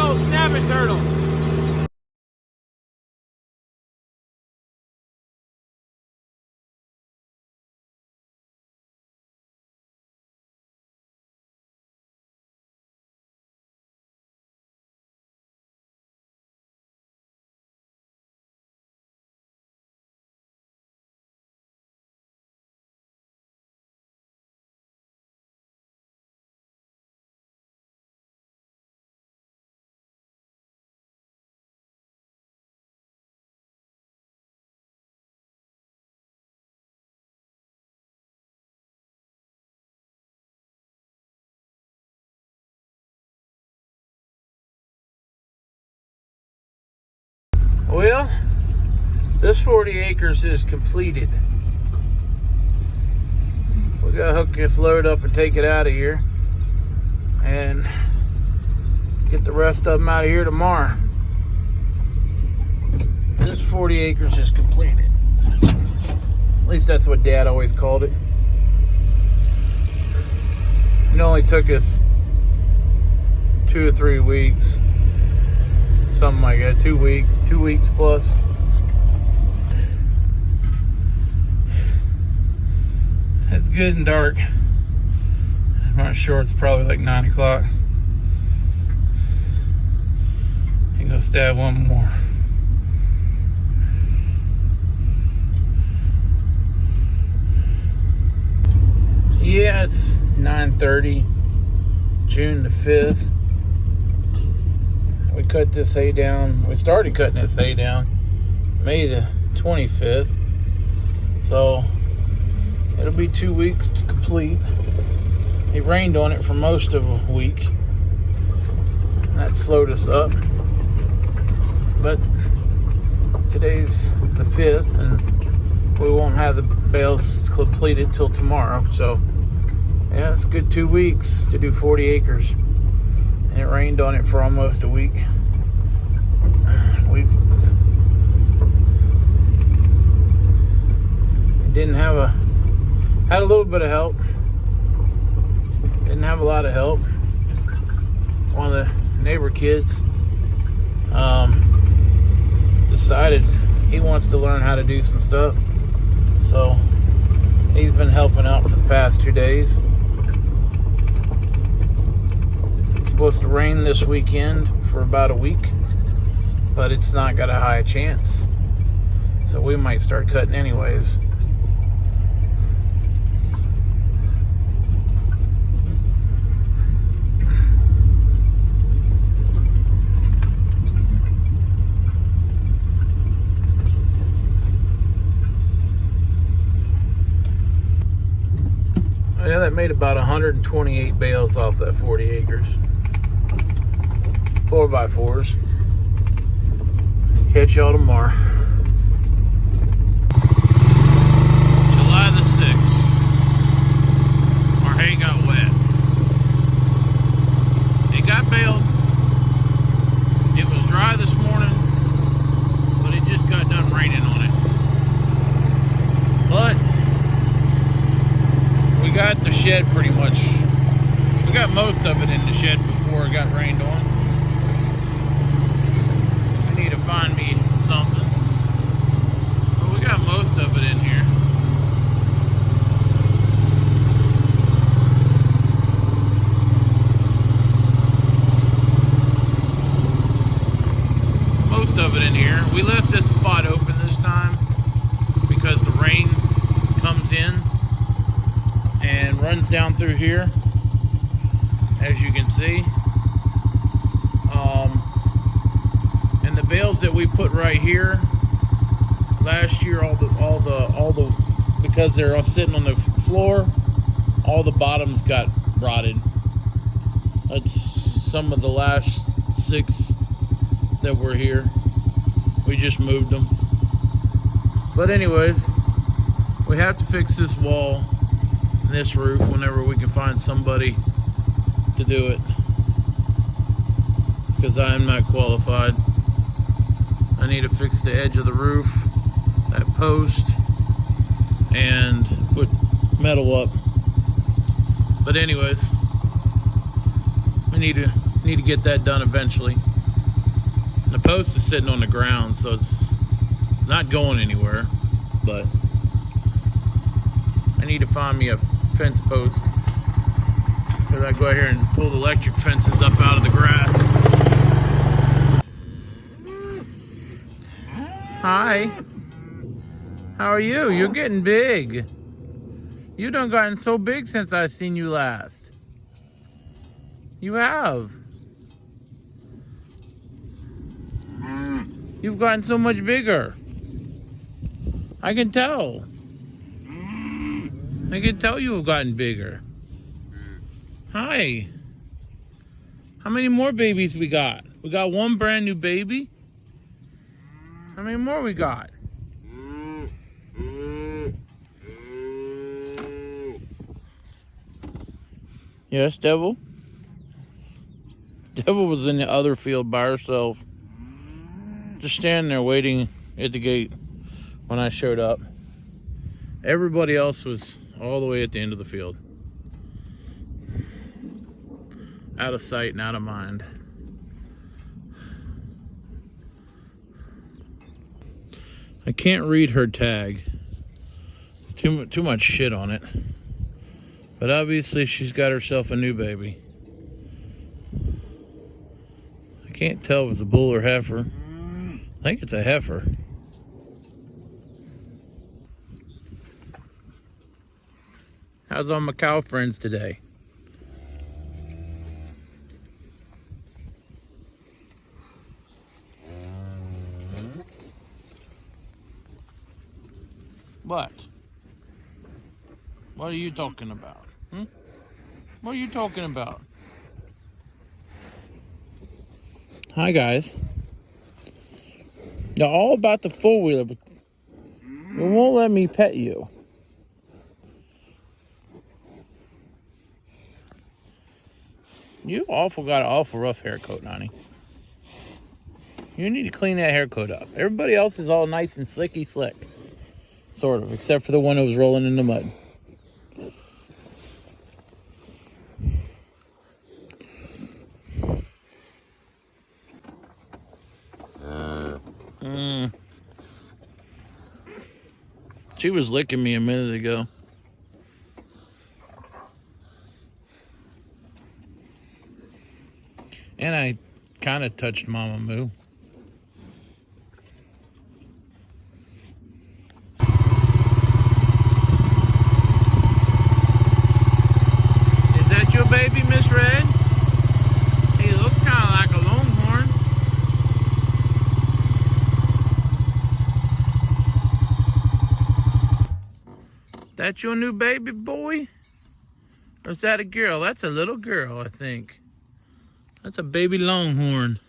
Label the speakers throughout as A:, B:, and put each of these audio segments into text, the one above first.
A: Oh, snapping turtle. Well, this 40 acres is completed. We gotta hook this load up and take it out of here and get the rest of them out of here tomorrow. This 40 acres is completed. At least that's what Dad always called it. It only took us 2 or 3 weeks. Something like that, 2 weeks, 2 weeks plus. It's good and dark. I'm not sure, it's probably like 9 o'clock. I'm gonna stab one more. Yeah, it's 9:30, June the 5th. We cut this hay down. We started cutting this hay down May the 25th. So it'll be 2 weeks to complete. It rained on it for most of a week. That slowed us up. But today's the 5th and we won't have the bales completed till tomorrow. So yeah, it's a good 2 weeks to do 40 acres. And it rained on it for almost a week. We've had a little bit of help. Didn't have a lot of help. One of the neighbor kids decided he wants to learn how to do some stuff. So he's been helping out for the past 2 days. Supposed to rain this weekend for about a week, but it's not got a high chance, so we might start cutting anyways. Yeah, that made about 128 bales off that 40 acres. 4x4s. Catch y'all tomorrow. July the 6th. Our hay got wet. It got baled. It was dry this morning, but it just got done raining on it. But we got the shed pretty much. We got most of it in the shed before it got rained on. Need to find me something, but we got most of it in here. Most of it in here. We left this spot open this time because the rain comes in and runs down through here, as you can see. The bales that we put right here last year, all the because they're all sitting on the floor, all the bottoms got rotted. That's some of the last 6 that were here. We just moved them. But anyways, we have to fix this wall and this roof whenever we can find somebody to do it, because I am not qualified. I need to fix the edge of the roof, that post, and put metal up. But anyways, I need to get that done eventually. The post is sitting on the ground, so it's not going anywhere, but I need to find me a fence post, because I go out here and pull the electric fences up out of the grass. Hi. How are you? You're getting big. You done gotten so big since I seen you last. You have. You've gotten so much bigger. I can tell. I can tell you have gotten bigger. Hi. How many more babies we got? We got one brand new baby. How many more we got? Yes, Devil? Devil was in the other field by herself. Just standing there waiting at the gate when I showed up. Everybody else was all the way at the end of the field. Out of sight and out of mind. I can't read her tag. Too much shit on it. But obviously she's got herself a new baby. I can't tell if it's a bull or heifer. I think it's a heifer. How's all my cow friends today? What? What are you talking about? What are you talking about? Hi, guys. Now, all about the four-wheeler, but it won't let me pet you. You got an awful rough hair coat, Nani. You need to clean that hair coat up. Everybody else is all nice and slicky slick. Sort of, except for the one that was rolling in the mud. She was licking me a minute ago. And I kind of touched Mama Moo. Is that your baby, Miss Red? He looks kind of like a longhorn. That your new baby boy? Or is that a girl? That's a little girl, I think. That's a baby longhorn.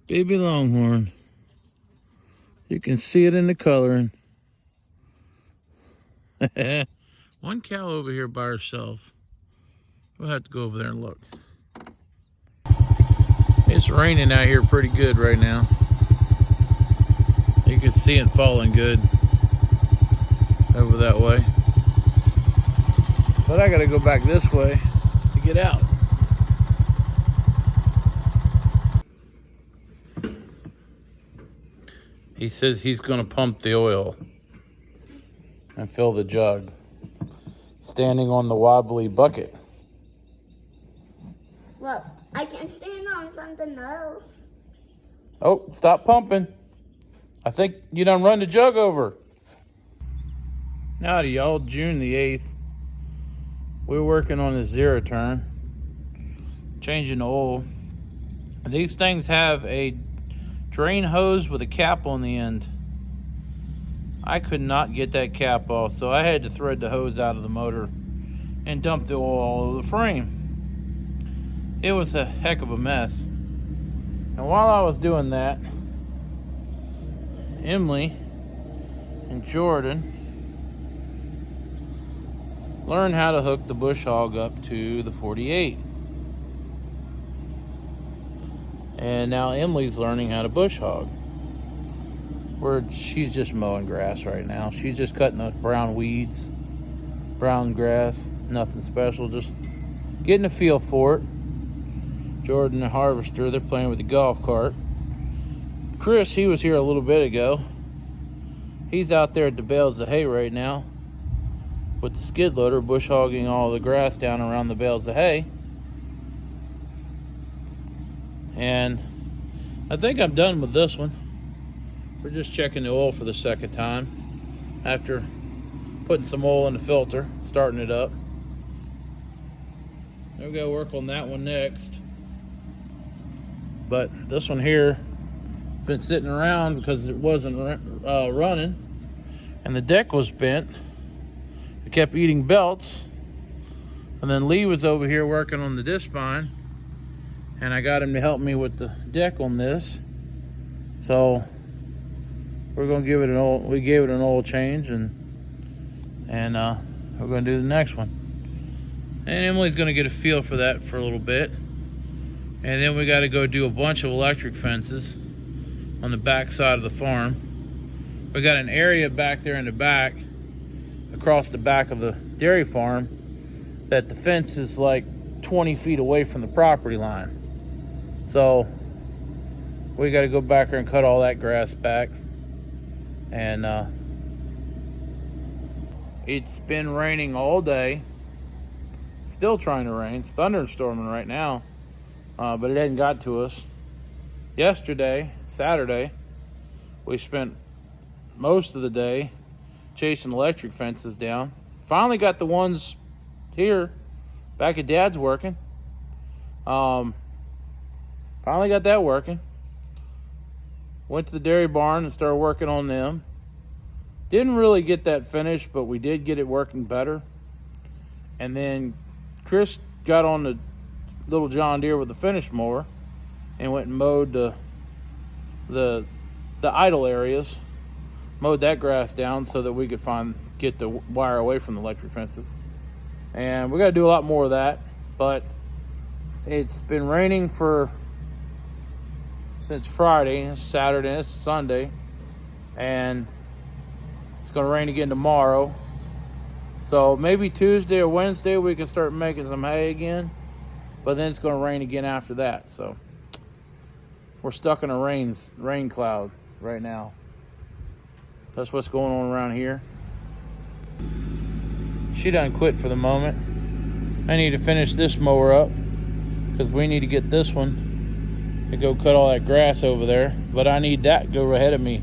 A: Baby longhorn. You can see it in the coloring. One cow over here by herself. We'll have to go over there and look. It's raining out here pretty good right now. You can see it falling good over that way. But I gotta go back this way to get out. He says he's gonna pump the oil and fill the jug, standing on the wobbly bucket.
B: Well, I can stand on something else.
A: Oh, stop pumping. I think you done run the jug over. Howdy y'all, June the 8th. We're working on this zero turn, changing the oil. These things have a drain hose with a cap on the end. I could not get that cap off, so I had to thread the hose out of the motor and dump the oil all over the frame. It was a heck of a mess. And while I was doing that, Emily and Jordan learned how to hook the bush hog up to the 48. And now Emily's learning how to bush hog. She's just mowing grass right now. She's just cutting those brown weeds, brown grass, nothing special, just getting a feel for it. Jordan, the harvester, they're playing with the golf cart. Chris, he was here a little bit ago. He's out there at the bales of hay right now with the skid loader, bush hogging all the grass down around the bales of hay. And I think I'm done with this one. We're just checking the oil for the second time after putting some oil in the filter, starting it up. We'll go work on that one next. But this one here has been sitting around because it wasn't running, and the deck was bent. It kept eating belts, and then Lee was over here working on the disc spine, and I got him to help me with the deck on this. So we're gonna give it an oil. We gave it an oil change, and we're gonna do the next one. And Emily's gonna get a feel for that for a little bit. And then we gotta go do a bunch of electric fences on the back side of the farm. We got an area back there in the back, across the back of the dairy farm, that the fence is like 20 feet away from the property line. So we gotta go back there and cut all that grass back. And it's been raining all day. Still trying to rain. It's thunderstorming right now, but it hadn't got to us. Yesterday, Saturday, we spent most of the day chasing electric fences down. Finally got the ones here back at Dad's working. Finally got that working. Went to the dairy barn and started working on them. Didn't really get that finished, but we did get it working better. And then Chris got on the little John Deere with the finish mower and went and mowed the idle areas, mowed that grass down so that we could get the wire away from the electric fences. And we got to do a lot more of that, but it's been raining since Friday. It's Saturday, it's Sunday, and it's going to rain again tomorrow. So maybe Tuesday or Wednesday we can start making some hay again, but then it's going to rain again after that. So we're stuck in a rain cloud right now. That's what's going on around here. She done quit for the moment. I need to finish this mower up because we need to get this one to go cut all that grass over there, but I need that to go ahead of me.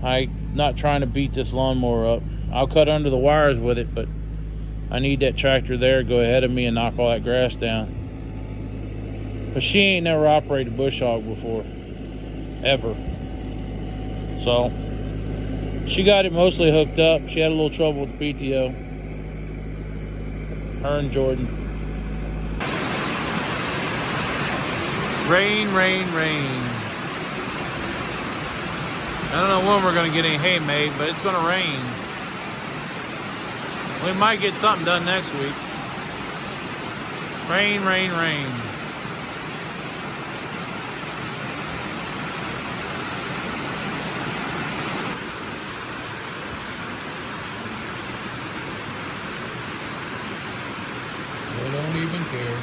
A: I'm not trying to beat this lawnmower up. I'll cut under the wires with it, but I need that tractor there to go ahead of me and knock all that grass down. But she ain't never operated a bush hog before, ever. So she got it mostly hooked up. She had a little trouble with the PTO. Her and Jordan. Rain, rain, rain. I don't know when we're gonna get any hay made, but it's gonna rain. We might get something done next week. Rain, rain, rain. They don't even care.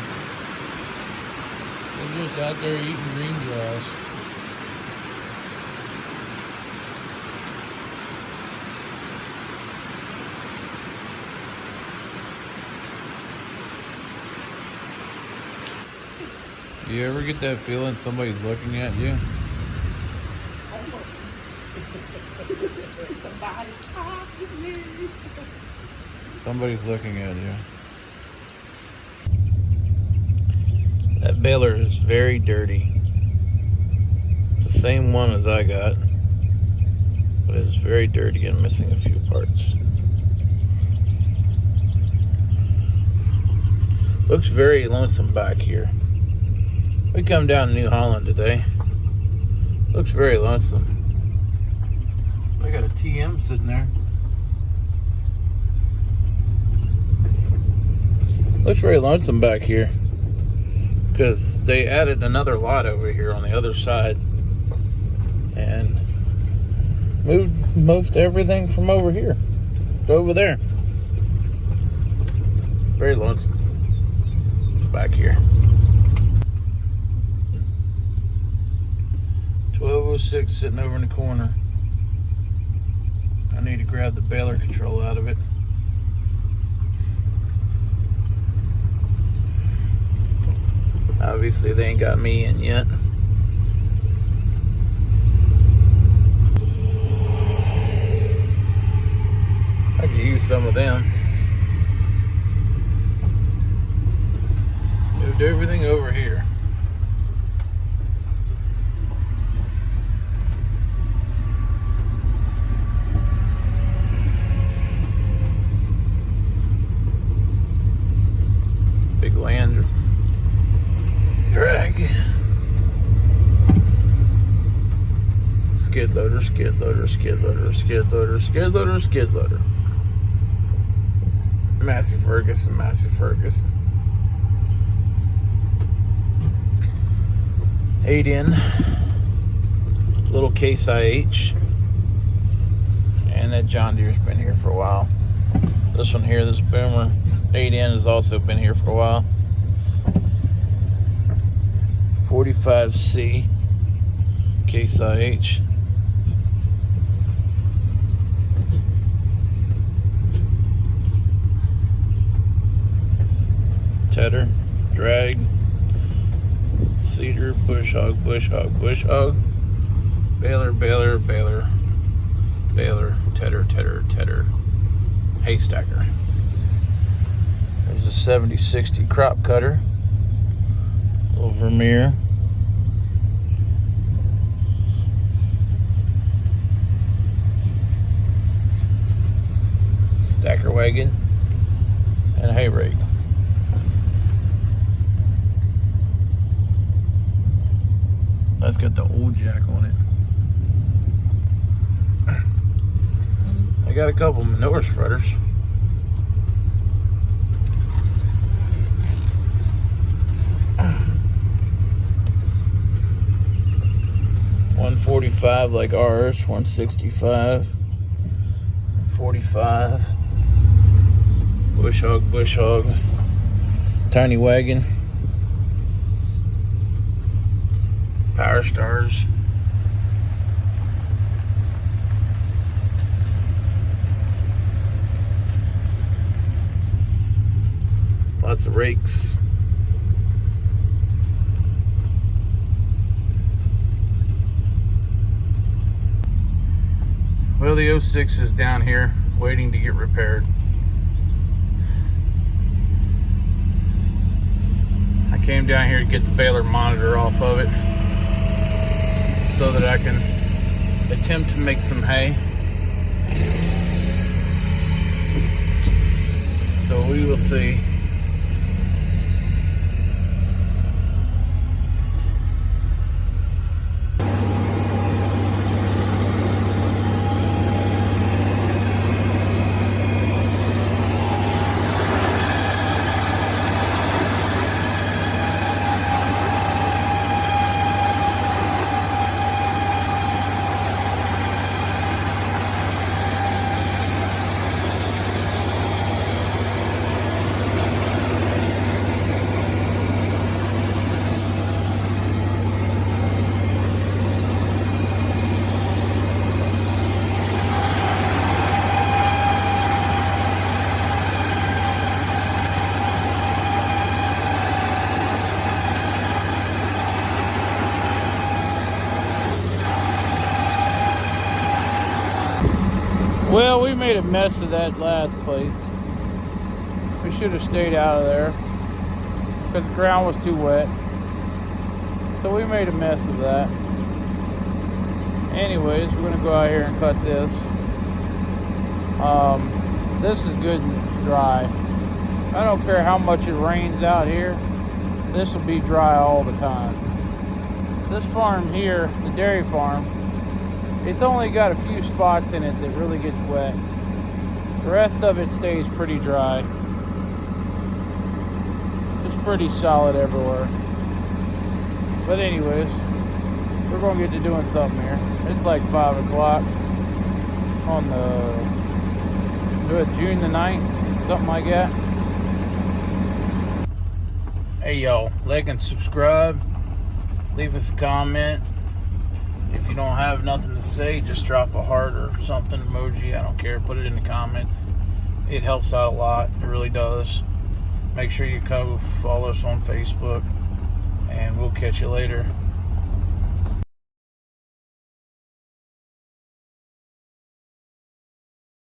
A: They're just out there eating green grass. Do you ever get that feeling somebody's looking at you? Somebody's looking at you. That baler is very dirty. It's the same one as I got, but it's very dirty and missing a few parts. Looks very lonesome back here. We come down to New Holland today. Looks very lonesome. I got a TM sitting there. Looks very lonesome back here because they added another lot over here on the other side and moved most everything from over here to over there. Very lonesome back here. 06 sitting over in the corner. I need to grab the baler control out of it. Obviously they ain't got me in yet. I could use some of them. Moved everything over here. Big land drag. Skid loader, skid loader, skid loader, skid loader, skid loader, skid loader. Massey Ferguson, Massey Ferguson. 8 in, little Case IH, and that John Deere's been here for a while. This one here, this Boomer 8 in, has also been here for a while. 45C Case IH. Tedder, drag, cedar, bush hog, bush hog, bush hog, baler, baler, baler, baler, tedder, tedder, tedder, hay stacker. There's a 7060 crop cutter, little Vermeer. Stacker wagon and a hay rake. That's got the old jack on it. I got a couple manure spreaders. .145 like ours, 165, 45, bush hog, tiny wagon. Power Stars. Lots of rakes. Well, the 06 is down here waiting to get repaired. I came down here to get the baler monitor off of it, so that I can attempt to make some hay. So we will see. Well, we made a mess of that last place. We should have stayed out of there because the ground was too wet. So we made a mess of that. Anyways, we're gonna go out here and cut this. This is good and dry. I don't care how much it rains out here. This will be dry all the time. This farm here, the dairy farm, it's only got a few spots in it that really gets wet. The rest of it stays pretty dry. It's pretty solid everywhere. But anyways, we're going to get to doing something here. It's like 5 o'clock on June the 9th, something like that. Hey y'all, like and subscribe. Leave us a comment. If you don't have nothing to say, just drop a heart or something, emoji, I don't care. Put it in the comments. It helps out a lot. It really does. Make sure you come follow us on Facebook, and we'll catch you later.